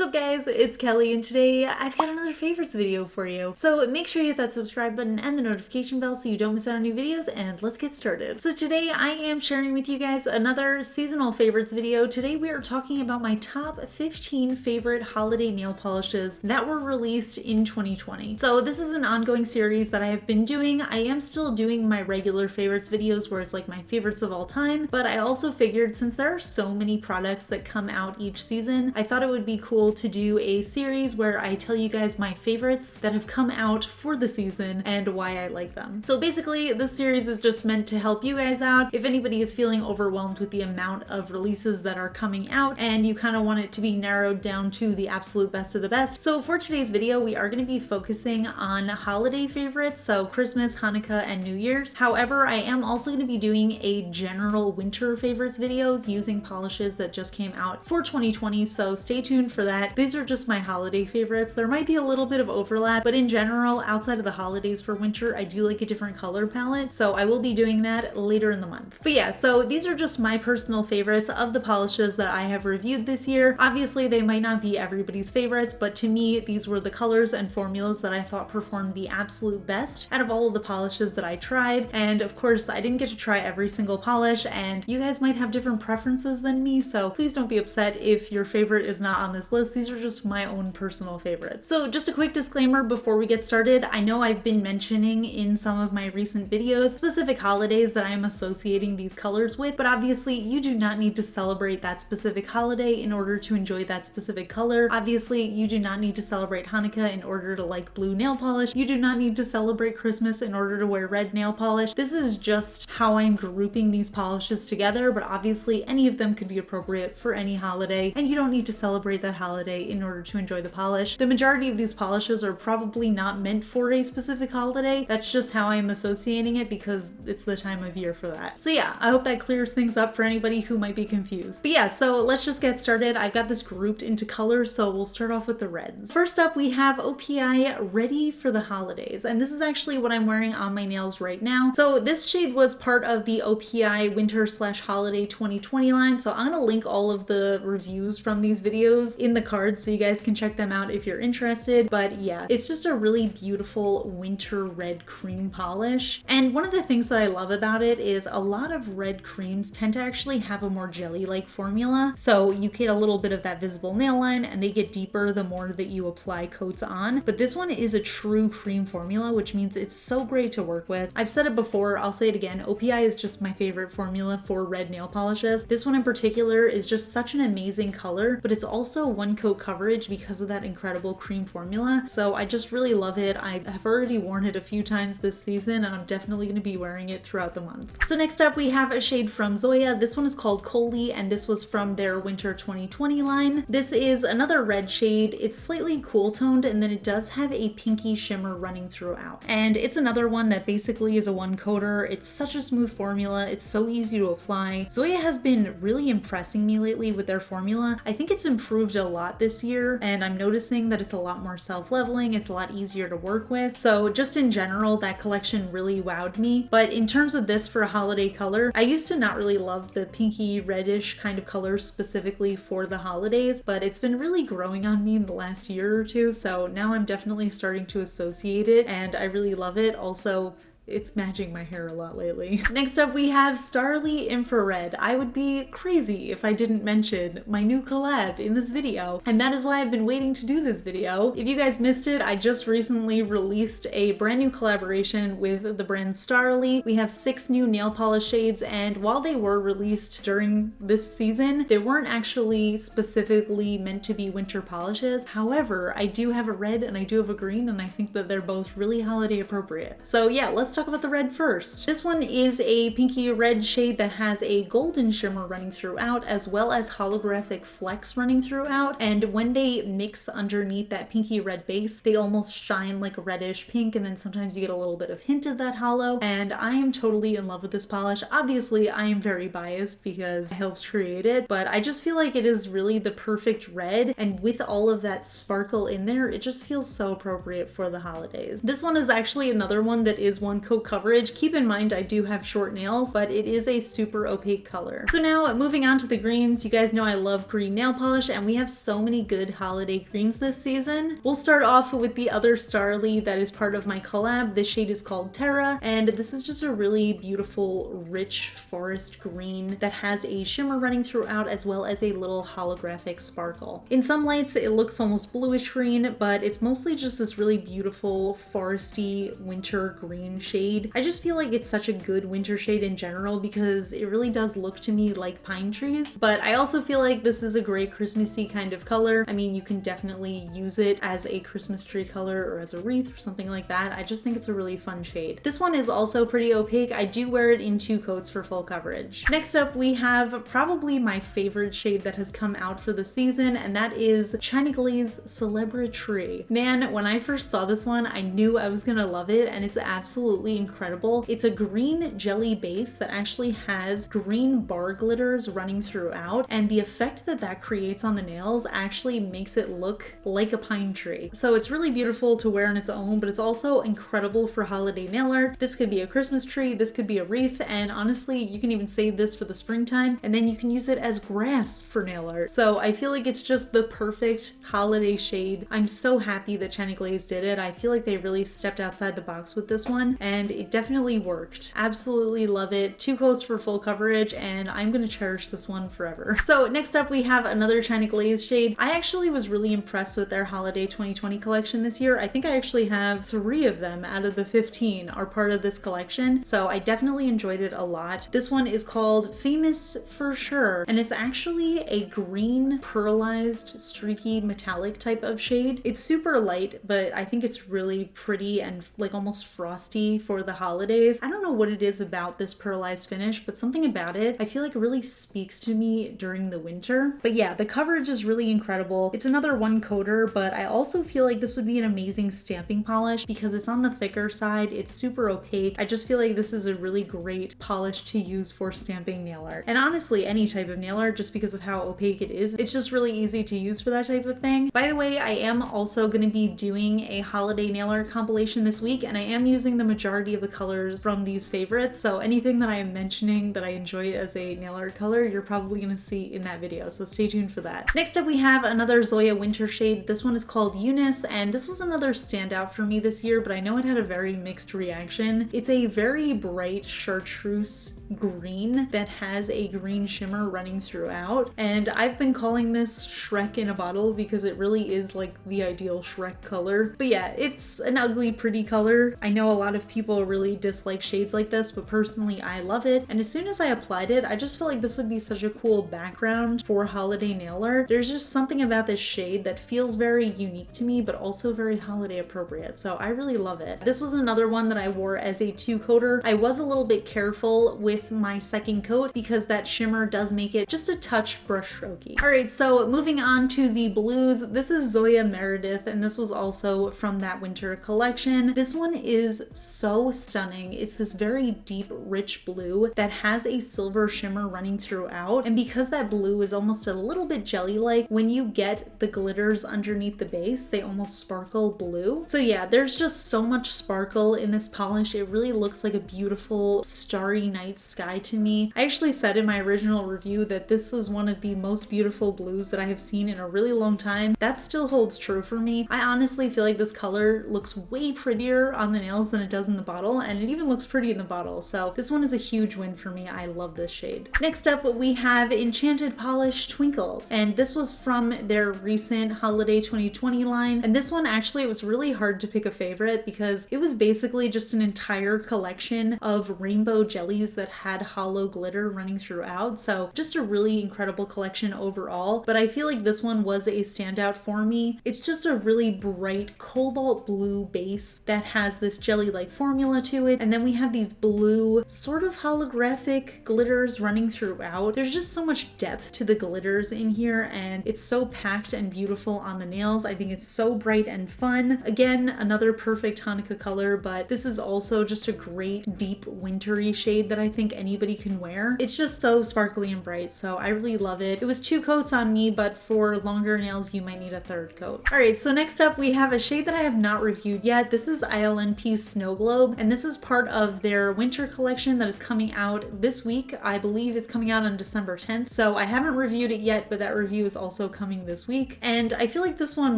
up guys, it's Kelly and today I've got another favorites video for you. So make sure you hit that subscribe button and the notification bell so you don't miss out on new videos, and let's get started. So today I am sharing with you guys another seasonal favorites video. Today we are talking about my top 15 favorite holiday nail polishes that were released in 2020. So this is an ongoing series that I have been doing. I am still doing my regular favorites videos where it's like my favorites of all time, but I also figured since there are so many products that come out each season, I thought it would be cool to do a series where I tell you guys my favorites that have come out for the season and why I like them. So basically this series is just meant to help you guys out if anybody is feeling overwhelmed with the amount of releases that are coming out and you kind of want it to be narrowed down to the absolute best of the best. So for today's video we are going to be focusing on holiday favorites, so Christmas, Hanukkah, and New Year's. However, I am also going to be doing a general winter favorites videos using polishes that just came out for 2020, so stay tuned for that. These are just my holiday favorites. There might be a little bit of overlap, but in general, outside of the holidays for winter, I do like a different color palette, so I will be doing that later in the month. But yeah, so these are just my personal favorites of the polishes that I have reviewed this year. Obviously, they might not be everybody's favorites, but to me, these were the colors and formulas that I thought performed the absolute best out of all of the polishes that I tried. And of course, I didn't get to try every single polish, and you guys might have different preferences than me, so please don't be upset if your favorite is not on this list. These are just my own personal favorites. So just a quick disclaimer before we get started. I know I've been mentioning in some of my recent videos specific holidays that I am associating these colors with, but obviously you do not need to celebrate that specific holiday in order to enjoy that specific color. Obviously, you do not need to celebrate Hanukkah in order to like blue nail polish. You do not need to celebrate Christmas in order to wear red nail polish. This is just how I'm grouping these polishes together, but obviously any of them could be appropriate for any holiday, and you don't need to celebrate that holiday in order to enjoy the polish. The majority of these polishes are probably not meant for a specific holiday. That's just how I'm associating it because it's the time of year for that. So yeah, I hope that clears things up for anybody who might be confused. But yeah, so let's just get started. I've got this grouped into colors, so we'll start off with the reds. First up, we have OPI Ready for the Holidays, and this is actually what I'm wearing on my nails right now. So this shade was part of the OPI Winter/Holiday 2020 line, so I'm gonna link all of the reviews from these videos in the cards so you guys can check them out if you're interested. But yeah, it's just a really beautiful winter red cream polish, and one of the things that I love about it is a lot of red creams tend to actually have a more jelly-like formula, so you get a little bit of that visible nail line and they get deeper the more that you apply coats on. But this one is a true cream formula, which means it's so great to work with. I've said it before, I'll say it again, OPI is just my favorite formula for red nail polishes. This one in particular is just such an amazing color, but it's also one coat coverage because of that incredible cream formula. So I just really love it. I have already worn it a few times this season and I'm definitely going to be wearing it throughout the month. So next up we have a shade from Zoya. This one is called KELLI and this was from their Winter 2020 line. This is another red shade. It's slightly cool toned and then it does have a pinky shimmer running throughout. And it's another one that basically is a one coater. It's such a smooth formula. It's so easy to apply. Zoya has been really impressing me lately with their formula. I think it's improved a lot this year and I'm noticing that it's a lot more self-leveling. It's a lot easier to work with. So just in general, that collection really wowed me. But in terms of this for a holiday color, I used to not really love the pinky reddish kind of colors specifically for the holidays, but it's been really growing on me in the last year or two. So now I'm definitely starting to associate it and I really love it. Also, it's matching my hair a lot lately. Next up we have Starly Infrared. I would be crazy if I didn't mention my new collab in this video, and that is why I've been waiting to do this video. If you guys missed it, I just recently released a brand new collaboration with the brand Starly. We have 6 new nail polish shades, and while they were released during this season, they weren't actually specifically meant to be winter polishes. However, I do have a red and I do have a green, and I think that they're both really holiday appropriate. So yeah, let's talk about the red first. This one is a pinky red shade that has a golden shimmer running throughout as well as holographic flecks running throughout, and when they mix underneath that pinky red base they almost shine like a reddish pink, and then sometimes you get a little bit of hint of that hollow, and I am totally in love with this polish. Obviously I am very biased because I helped create it, but I just feel like it is really the perfect red, and with all of that sparkle in there it just feels so appropriate for the holidays. This one is actually another one that is one coat coverage. Keep in mind I do have short nails, but it is a super opaque color. So now moving on to the greens, you guys know I love green nail polish and we have so many good holiday greens this season. We'll start off with the other Starly that is part of my collab. This shade is called Terra, and this is just a really beautiful, rich forest green that has a shimmer running throughout as well as a little holographic sparkle. In some lights it looks almost bluish green, but it's mostly just this really beautiful foresty winter green shade. I just feel like it's such a good winter shade in general because it really does look to me like pine trees, but I also feel like this is a great Christmassy kind of color. I mean, you can definitely use it as a Christmas tree color or as a wreath or something like that. I just think it's a really fun shade. This one is also pretty opaque. I do wear it in 2 coats for full coverage. Next up, we have probably my favorite shade that has come out for the season, and that is Chanukah's Celebratory. Man, when I first saw this one, I knew I was gonna love it, and it's absolutely incredible. It's a green jelly base that actually has green bar glitters running throughout, and the effect that that creates on the nails actually makes it look like a pine tree. So it's really beautiful to wear on its own, but it's also incredible for holiday nail art. This could be a Christmas tree, this could be a wreath, and honestly, you can even save this for the springtime, and then you can use it as grass for nail art. So I feel like it's just the perfect holiday shade. I'm so happy that Chanukah did it. I feel like they really stepped outside the box with this one, and it definitely worked. Absolutely love it. 2 coats for full coverage, and I'm gonna cherish this one forever. So next up, we have another Chanukah shade. I actually was really impressed with their holiday 2020 collection this year. I think I actually have 3 of them out of the 15 are part of this collection, so I definitely enjoyed it a lot. This one is called Famous for Sure, and it's actually a green pearlized streaky metallic type of shade. It's super light, but I think it's really pretty and like almost frosty for the holidays. I don't know what it is about this pearlized finish, but something about it I feel like really speaks to me during the winter. But yeah, the coverage is really incredible. It's another 1 coater, but I also feel like this would be an amazing stamping polish because it's on the thicker side. It's super opaque. I just feel like this is a really great polish to use for stamping nail art. And honestly, any type of nail art, just because of how opaque it is, it's just really easy to use for that type of thing. By the way, I am also going to be doing a holiday nail art compilation this week, and I am using the majority of the colors from these favorites. So anything that I am mentioning that I enjoy as a nail art color, you're probably going to see in that video. So stay tuned for that. Next up, we have another Zoya winter shade. This one is called Eunice, and this was another standout for me this year, but I know it had a very mixed reaction. It's a very bright chartreuse green that has a green shimmer running throughout, and I've been calling this Shrek in a bottle because it really is like the ideal Shrek color. But yeah, it's an ugly, pretty color. I know a lot of people really dislike shades like this, but personally I love it, and as soon as I applied it, I just felt like this would be such a cool background for holiday nail art. There's just something about this shade that feels very unique to me, but also very holiday appropriate, so I really love it. This was another one that I wore as a 2-coater. I was a little bit careful with my 2nd coat because that shimmer does make it just a touch brush strokey. Alright, so moving on to the blues. This is Zoya Meredith, and this was also from that winter collection. This one is so stunning. It's this very deep, rich blue that has a silver shimmer running throughout, and because that blue is almost a little bit jelly-like, when you get the glitters underneath the base, they almost sparkle blue. So yeah, there's just so much sparkle in this polish. It really looks like a beautiful starry night sky to me. I actually said in my original review that this was one of the most beautiful blues that I have seen in a really long time. That still holds true for me. I honestly feel like this color looks way prettier on the nails than it does in the bottle, and it even looks pretty in the bottle. So this one is a huge win for me. I love this shade. Next up, we have Enchanted Polish Twinkles, and this was from their recent holiday 2020 line. And this one actually, it was really hard to pick a favorite because it was basically just an entire collection of rainbow jellies that had hollow glitter running throughout. So just a really incredible collection overall, but I feel like this one was a standout for me. It's just a really bright cobalt blue base that has this jelly-like formula to it, and then we have these blue sort of holographic glitters running throughout. There's just so much depth to the glitters in here, and it's so packed and beautiful on the nails. I think it's so bright and fun. Again, another perfect Hanukkah color, but this is also just a great deep wintry shade that I think anybody can wear. It's just so sparkly and bright, so I really love it. It was 2 coats on me, but for longer nails you might need a 3rd coat. Alright, so next up we have a shade that I have not reviewed yet. This is ILNP Snow Globe. Globe, and this is part of their winter collection that is coming out this week. I believe it's coming out on December 10th, so I haven't reviewed it yet, but that review is also coming this week. And I feel like this one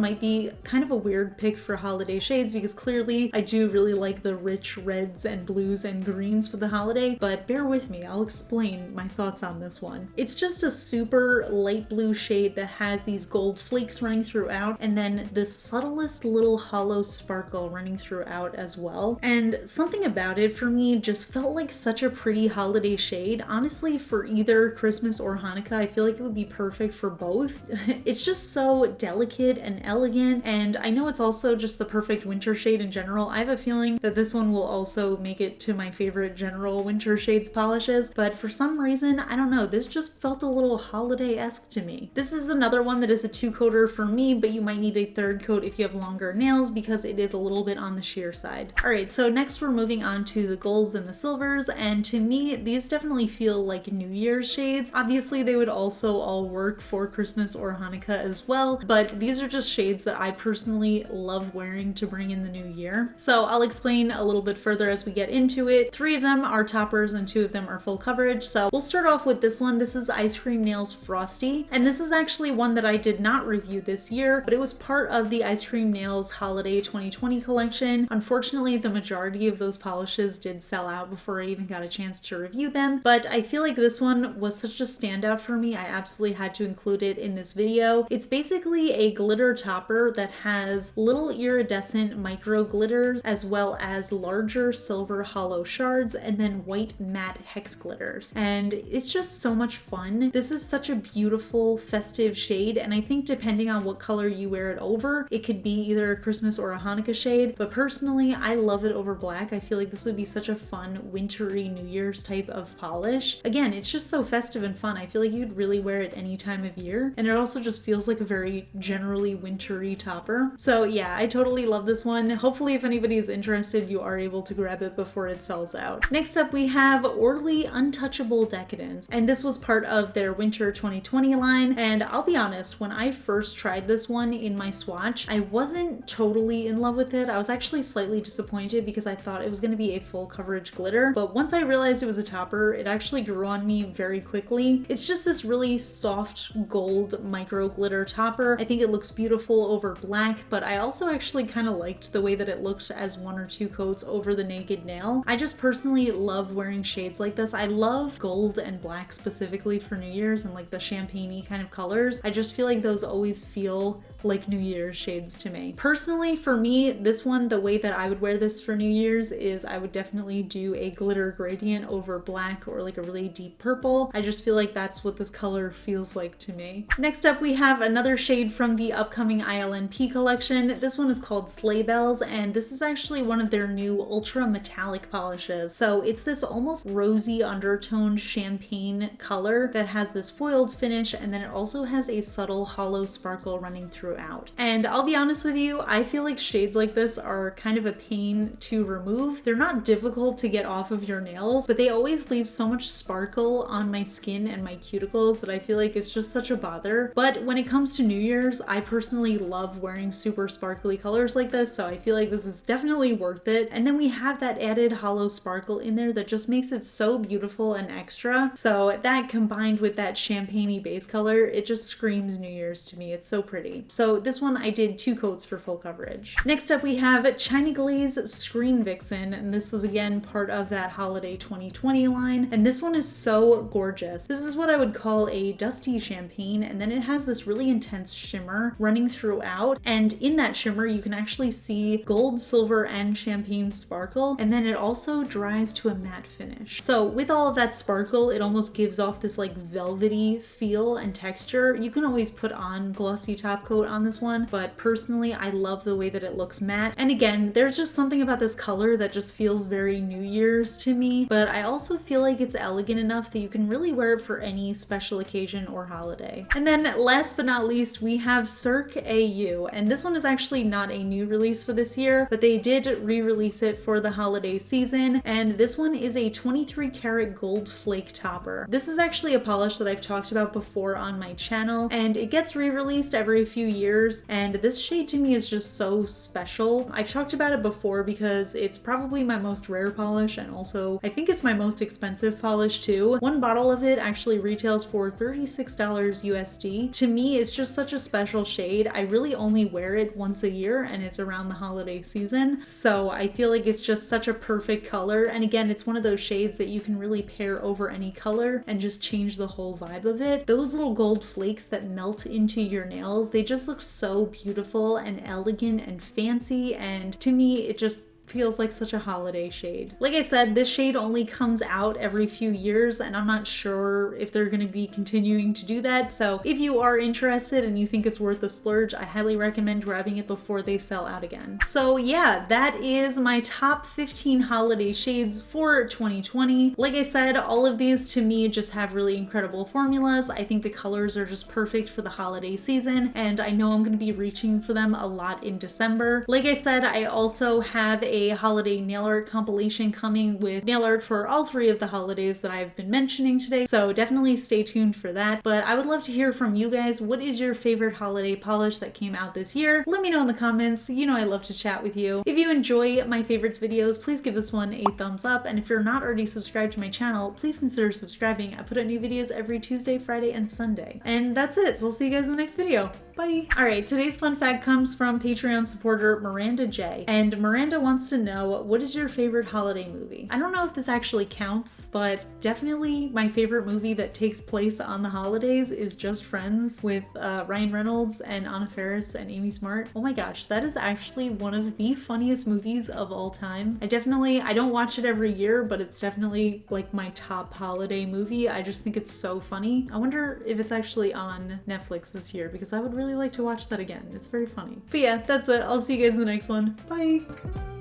might be kind of a weird pick for holiday shades because clearly I do really like the rich reds and blues and greens for the holiday, but bear with me, I'll explain my thoughts on this one. It's just a super light blue shade that has these gold flakes running throughout, and then the subtlest little hollow sparkle running throughout as well. And something about it for me just felt like such a pretty holiday shade. Honestly, for either Christmas or Hanukkah, I feel like it would be perfect for both. It's just so delicate and elegant, and I know it's also just the perfect winter shade in general. I have a feeling that this one will also make it to my favorite general winter shades polishes, but for some reason, I don't know, this just felt a little holiday-esque to me. This is another one that is a 2-coater for me, but you might need a 3rd coat if you have longer nails because it is a little bit on the sheer side. Alright, so next we're moving on to the golds and the silvers, and to me, these definitely feel like New Year's shades. Obviously, they would also all work for Christmas or Hanukkah as well, but these are just shades that I personally love wearing to bring in the new year. So I'll explain a little bit further as we get into it. 3 of them are toppers and 2 of them are full coverage. So we'll start off with this one. This is Ice Cream Nails Frosty, and this is actually one that I did not review this year, but it was part of the Ice Cream Nails Holiday 2020 collection. Unfortunately, the majority of those polishes did sell out before I even got a chance to review them, but I feel like this one was such a standout for me. I absolutely had to include it in this video. It's basically a glitter topper that has little iridescent micro glitters as well as larger silver hollow shards and then white matte hex glitters. And it's just so much fun. This is such a beautiful festive shade, and I think depending on what color you wear it over, it could be either a Christmas or a Hanukkah shade, but personally I love it over black. I feel like this would be such a fun wintry New Year's type of polish. Again, it's just so festive and fun. I feel like you'd really wear it any time of year, and it also just feels like a very generally wintry topper. So yeah, I totally love this one. Hopefully if anybody is interested, you are able to grab it before it sells out. Next up we have Orly Untouchable Decadence, and this was part of their winter 2020 line, and I'll be honest, when I first tried this one in my swatch, I wasn't totally in love with it. I was actually slightly disappointed because I thought it was going to be a full coverage glitter, but once I realized it was a topper, it actually grew on me very quickly. It's just this really soft gold micro glitter topper. I think it looks beautiful over black, but I also actually kind of liked the way that it looked as 1 or 2 coats over the naked nail. I just personally love wearing shades like this. I love gold and black specifically for New Year's and like the champagne-y kind of colors. I just feel like those always feel like New Year's shades to me. Personally, for me, this one, the way that I would wear this for New Year's is I would definitely do a glitter gradient over black or like a really deep purple. I just feel like that's what this color feels like to me. Next up, we have another shade from the upcoming ILNP collection. This one is called Sleigh Bells, and this is actually one of their new ultra metallic polishes. So it's this almost rosy undertoned champagne color that has this foiled finish, and then it also has a subtle hollow sparkle running throughout. And I'll be honest with you, I feel like shades like this are kind of a pain to remove. They're not difficult to get off of your nails, but they always leave so much sparkle on my skin and my cuticles that I feel like it's just such a bother. But when it comes to New Year's, I personally love wearing super sparkly colors like this, so I feel like this is definitely worth it. And then we have that added hollow sparkle in there that just makes it so beautiful and extra. So that combined with that champagne-y base color, it just screams New Year's to me. It's so pretty. So this one I did 2 coats for full coverage. Next up we have China Glaze Screen Vixen, and this was again part of that holiday 2020 line, and this one is so gorgeous. This is what I would call a dusty champagne, and then it has this really intense shimmer running throughout, and in that shimmer you can actually see gold, silver, and champagne sparkle, and then it also dries to a matte finish. So with all of that sparkle, it almost gives off this like velvety feel and texture. You can always put on glossy top coat on this one, but personally I love the way that it looks matte. And again, there's just something about this color that just feels very New Year's to me, but I also feel like it's elegant enough that you can really wear it for any special occasion or holiday. And then last but not least, we have Cirque AU, and this one is actually not a new release for this year, but they did re-release it for the holiday season, and this one is a 23 karat gold flake topper. This is actually a polish that I've talked about before on my channel, and it gets re-released every few years years, and this shade to me is just so special. I've talked about it before because it's probably my most rare polish, and also I think it's my most expensive polish too. One bottle of it actually retails for $36 USD. To me, it's just such a special shade. I really only wear it once a year, and it's around the holiday season, so I feel like it's just such a perfect color. And again, it's one of those shades that you can really pair over any color and just change the whole vibe of it. Those little gold flakes that melt into your nails, they just look so beautiful and elegant and fancy, and to me it just feels like such a holiday shade. Like I said, this shade only comes out every few years, and I'm not sure if they're going to be continuing to do that. So if you are interested and you think it's worth the splurge, I highly recommend grabbing it before they sell out again. So yeah, that is my top 15 holiday shades for 2020. Like I said, all of these to me just have really incredible formulas. I think the colors are just perfect for the holiday season, and I know I'm going to be reaching for them a lot in December. Like I said, I also have a holiday nail art compilation coming with nail art for all three of the holidays that I've been mentioning today, so definitely stay tuned for that. But I would love to hear from you guys. What is your favorite holiday polish that came out this year? Let me know in the comments. You know I love to chat with you. If you enjoy my favorites videos, please give this one a thumbs up, and if you're not already subscribed to my channel, please consider subscribing. I put out new videos every Tuesday, Friday, and Sunday. And that's it, so I'll see you guys in the next video. Bye! Alright, today's fun fact comes from Patreon supporter Miranda J. And Miranda wants to know, what is your favorite holiday movie? I don't know if this actually counts, but definitely my favorite movie that takes place on the holidays is Just Friends with Ryan Reynolds and Anna Faris and Amy Smart. Oh my gosh, that is actually one of the funniest movies of all time. I don't watch it every year, but it's definitely like my top holiday movie. I just think it's so funny. I wonder if it's actually on Netflix this year, because I would really like to watch that again. It's very funny. But yeah, that's it. I'll see you guys in the next one. Bye!